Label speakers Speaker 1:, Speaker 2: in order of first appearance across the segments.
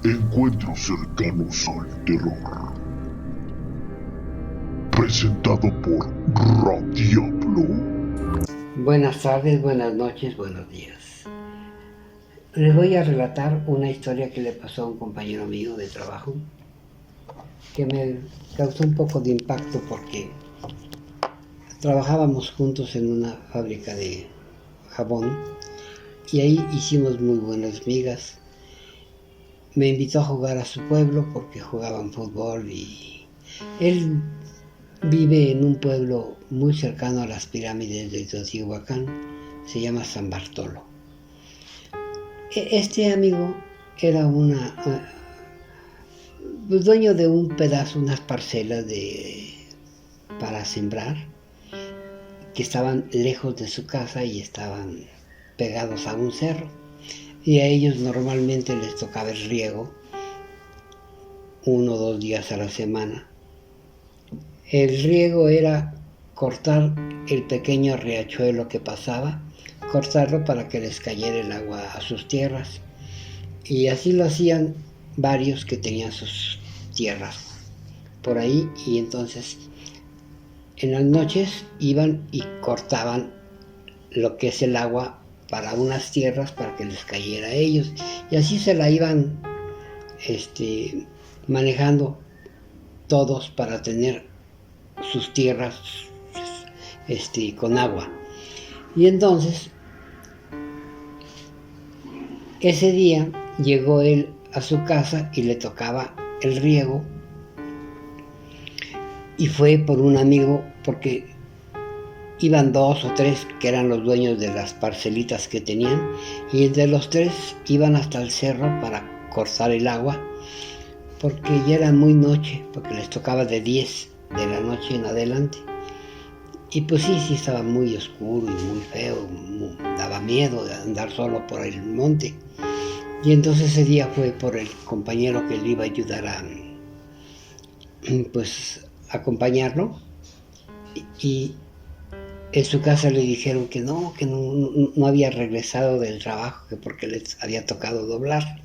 Speaker 1: Encuentros cercanos al terror. Presentado por Radiablo.
Speaker 2: Buenas tardes, buenas noches, buenos días. Les voy a relatar una historia que le pasó a un compañero mío de trabajo que me causó un poco de impacto porque trabajábamos juntos en una fábrica de jabón y ahí hicimos muy buenas migas. Me invitó a jugar a su pueblo porque jugaban fútbol y él vive en un pueblo muy cercano a las pirámides de Teotihuacán, se llama San Bartolo. Este amigo era dueño de un pedazo, unas parcelas para sembrar, que estaban lejos de su casa y estaban pegados a un cerro. Y a ellos normalmente les tocaba el riego 1 o 2 días a la semana. El riego era cortar el pequeño riachuelo que pasaba, cortarlo para que les cayera el agua a sus tierras. Y así lo hacían varios que tenían sus tierras por ahí, y entonces en las noches iban y cortaban lo que es el agua para unas tierras para que les cayera a ellos, y así se la iban manejando todos para tener sus tierras con agua. Y entonces ese día llegó él a su casa y le tocaba el riego, y fue por un amigo porque iban 2 o 3 que eran los dueños de las parcelitas que tenían, y entre los 3 iban hasta el cerro para cortar el agua porque ya era muy noche, porque les tocaba de 10 de la noche en adelante. Y pues sí estaba muy oscuro y muy feo, daba miedo de andar solo por el monte. Y entonces ese día fue por el compañero que le iba a ayudar a acompañarlo, y en su casa le dijeron que no había regresado del trabajo, que porque les había tocado doblar.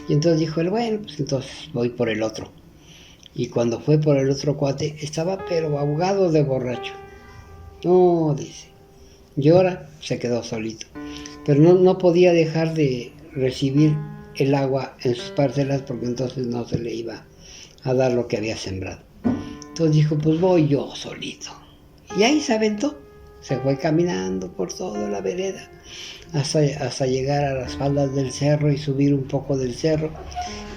Speaker 2: Y entonces dijo él, bueno, pues entonces voy por el otro. Y cuando fue por el otro cuate, estaba pero ahogado de borracho. No, dice, llora, se quedó solito. Pero no podía dejar de recibir el agua en sus parcelas porque entonces no se le iba a dar lo que había sembrado. Entonces dijo, pues voy yo solito. Y ahí se aventó, se fue caminando por toda la vereda hasta llegar a las faldas del cerro y subir un poco del cerro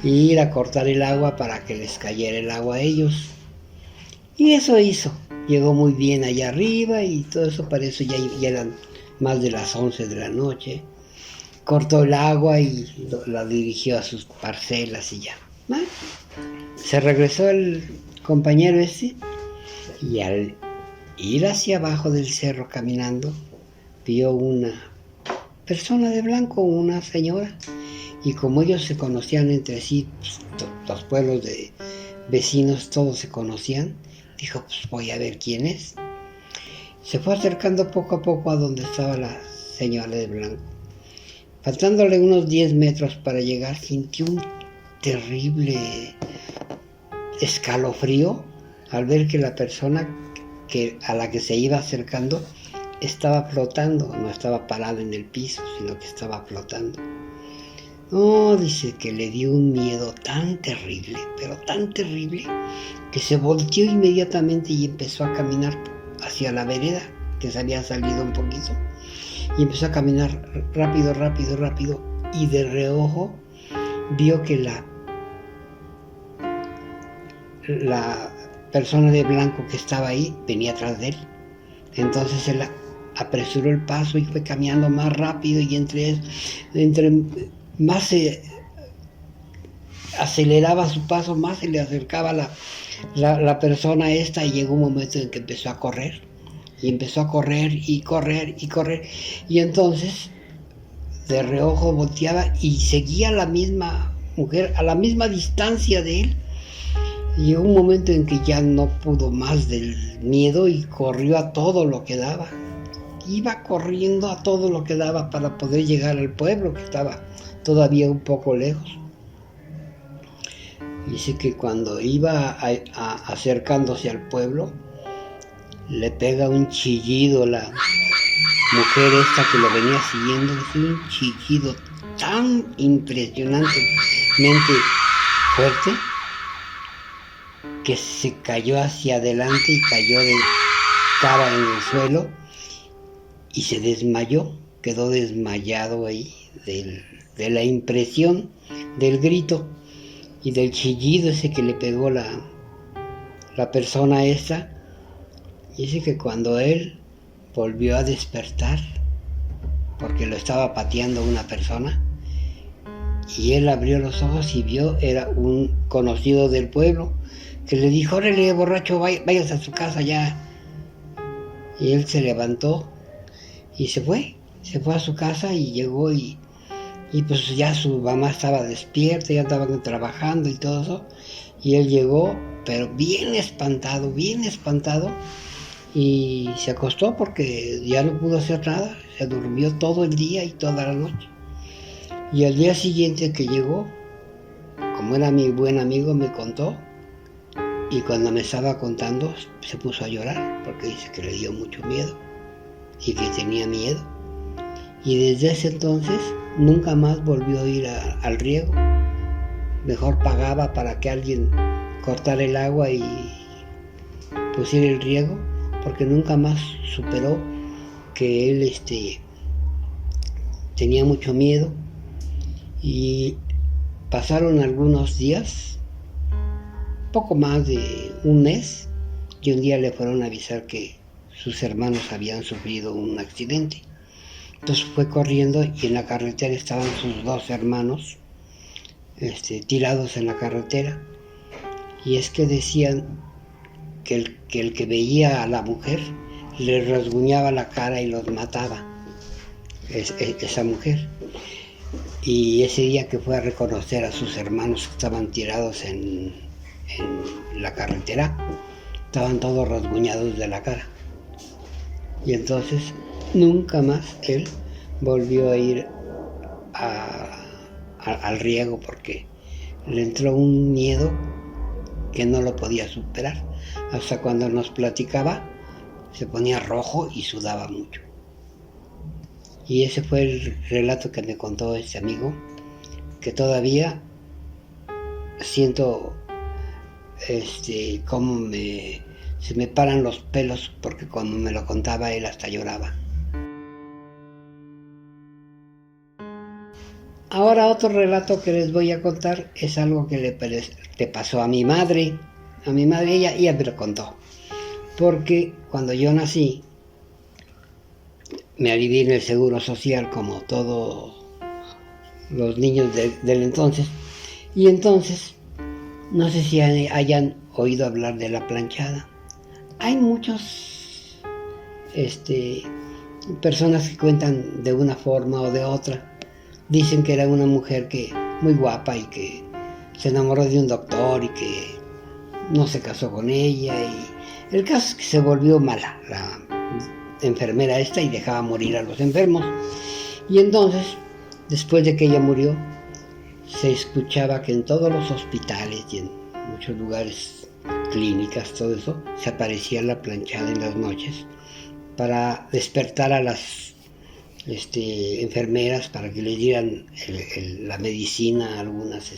Speaker 2: y ir a cortar el agua para que les cayera el agua a ellos. Y eso hizo. Llegó muy bien allá arriba y todo eso, para eso ya eran más de las 11 de la noche. Cortó el agua y la dirigió a sus parcelas y ya. Se regresó el compañero y al ir hacia abajo del cerro caminando, vio una persona de blanco, una señora, y como ellos se conocían entre sí, pues, los pueblos de vecinos todos se conocían, dijo, pues voy a ver quién es. Se fue acercando poco a poco a donde estaba la señora de blanco. Faltándole unos 10 metros para llegar, sintió un terrible escalofrío al ver que la persona a la que se iba acercando estaba flotando, no estaba parada en el piso, sino que estaba flotando. No, dice que le dio un miedo tan terrible, pero tan terrible, que se volteó inmediatamente y empezó a caminar hacia la vereda, que se había salido un poquito, y empezó a caminar rápido, y de reojo vio que la persona de blanco que estaba ahí venía atrás de él. Entonces él apresuró el paso y fue caminando más rápido, y entre más se aceleraba su paso, más se le acercaba la persona esta, y llegó un momento en que empezó a correr, y empezó a correr y correr y correr, y entonces de reojo volteaba y seguía a la misma mujer a la misma distancia de él. Y llegó un momento en que ya no pudo más del miedo y corrió a todo lo que daba. Iba corriendo a todo lo que daba para poder llegar al pueblo, que estaba todavía un poco lejos. Dice que cuando iba acercándose al pueblo, le pega un chillido la mujer esta que lo venía siguiendo. Es un chillido tan impresionantemente fuerte que se cayó hacia adelante y cayó de cara en el suelo y se desmayó, quedó desmayado ahí de la impresión del grito y del chillido ese que le pegó la persona esta. Dice que cuando él volvió a despertar, porque lo estaba pateando una persona, y él abrió los ojos y vio, era un conocido del pueblo, que le dijo: órale, borracho, váyase a su casa ya. Y él se levantó y se fue a su casa y llegó y pues ya su mamá estaba despierta, ya estaban trabajando y todo eso, y él llegó, pero bien espantado, y se acostó porque ya no pudo hacer nada, se durmió todo el día y toda la noche. Y al día siguiente que llegó, como era mi buen amigo, me contó, y cuando me estaba contando se puso a llorar porque dice que le dio mucho miedo y que tenía miedo. Y desde ese entonces nunca más volvió a ir al riego. Mejor pagaba para que alguien cortara el agua y pusiera el riego, porque nunca más superó que él tenía mucho miedo. Y pasaron algunos días, poco más de un mes, y un día le fueron a avisar que sus hermanos habían sufrido un accidente. Entonces fue corriendo y en la carretera estaban sus dos hermanos tirados en la carretera. Y es que decían que el que veía a la mujer le rasguñaba la cara y los mataba, esa mujer. Y ese día que fue a reconocer a sus hermanos que estaban tirados en la carretera, estaban todos rasguñados de la cara. Y entonces nunca más él volvió a ir al riego porque le entró un miedo que no lo podía superar. Hasta cuando nos platicaba se ponía rojo y sudaba mucho. Y ese fue el relato que me contó este amigo, que todavía siento cómo se me paran los pelos, porque cuando me lo contaba él hasta lloraba. Ahora otro relato que les voy a contar es algo que le pasó a mi madre. A mi madre, ella me lo contó. Porque cuando yo nací, me alivié en el Seguro Social como todos los niños del entonces. Y entonces, no sé si hayan oído hablar de la planchada. Hay muchas personas que cuentan de una forma o de otra. Dicen que era una mujer muy guapa y que se enamoró de un doctor y que no se casó con ella. Y el caso es que se volvió mala la enfermera esta y dejaba morir a los enfermos. Y entonces, después de que ella murió, se escuchaba que en todos los hospitales y en muchos lugares, clínicas, todo eso, se aparecía la planchada en las noches para despertar a las enfermeras para que les dieran la medicina a algunas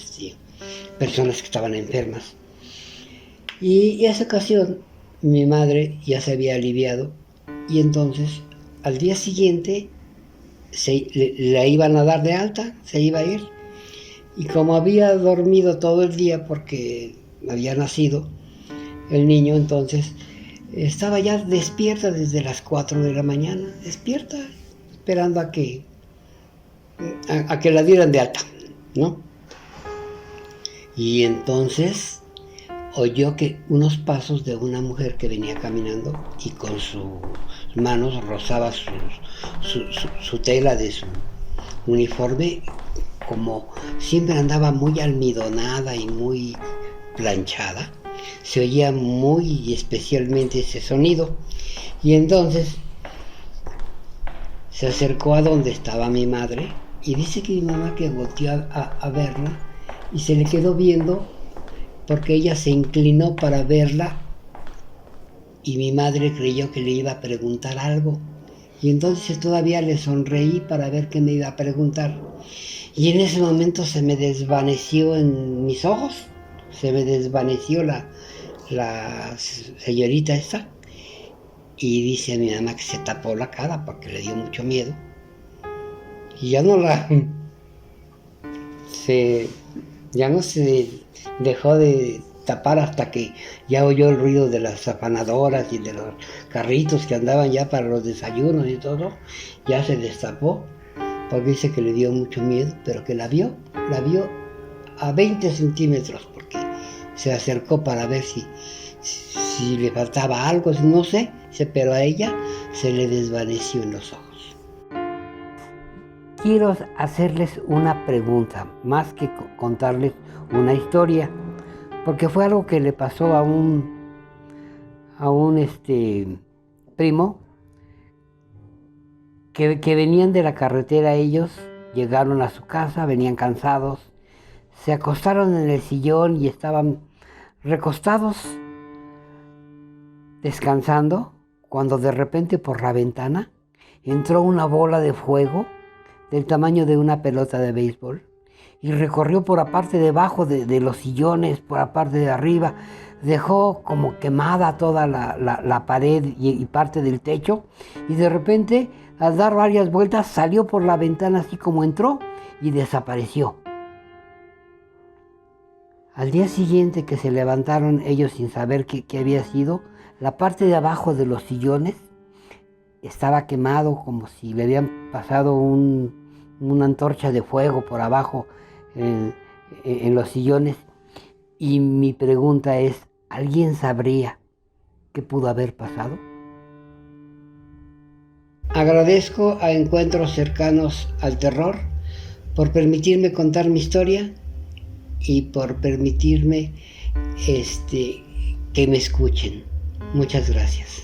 Speaker 2: personas que estaban enfermas. Y esa ocasión mi madre ya se había aliviado y entonces al día siguiente la iban a dar de alta, se iba a ir. Y como había dormido todo el día porque había nacido el niño, entonces estaba ya despierta desde las 4 de la mañana, despierta, esperando a que la dieran de alta, ¿no? Y entonces oyó que unos pasos de una mujer que venía caminando y con sus manos rozaba su tela de su uniforme, como siempre andaba muy almidonada y muy planchada. Se oía muy especialmente ese sonido. Y entonces se acercó a donde estaba mi madre y dice que mi mamá que volteó a verla y se le quedó viendo porque ella se inclinó para verla y mi madre creyó que le iba a preguntar algo. Y entonces todavía le sonreí para ver qué me iba a preguntar. Y en ese momento se me desvaneció en mis ojos, se me desvaneció la señorita esta. Y dice mi mamá que se tapó la cara porque le dio mucho miedo. Y ya no se dejó de tapar hasta que ya oyó el ruido de las afanadoras y de los carritos que andaban ya para los desayunos y todo. Ya se destapó porque dice que le dio mucho miedo, pero que la vio a 20 centímetros porque se acercó para ver si le faltaba algo, no sé, pero a ella se le desvaneció en los ojos. Quiero hacerles una pregunta, más que contarles una historia, porque fue algo que le pasó a un primo, que venían de la carretera ellos, llegaron a su casa, venían cansados, se acostaron en el sillón y estaban recostados, descansando, cuando de repente por la ventana entró una bola de fuego del tamaño de una pelota de béisbol y recorrió por la parte de abajo de los sillones, por la parte de arriba, dejó como quemada toda la pared y parte del techo, y de repente, al dar varias vueltas, salió por la ventana así como entró y desapareció. Al día siguiente que se levantaron ellos sin saber qué había sido, la parte de abajo de los sillones estaba quemado como si le habían pasado una antorcha de fuego por abajo en los sillones. Y mi pregunta es, ¿alguien sabría qué pudo haber pasado? Agradezco a Encuentros Cercanos al Terror por permitirme contar mi historia y por permitirme que me escuchen. Muchas gracias.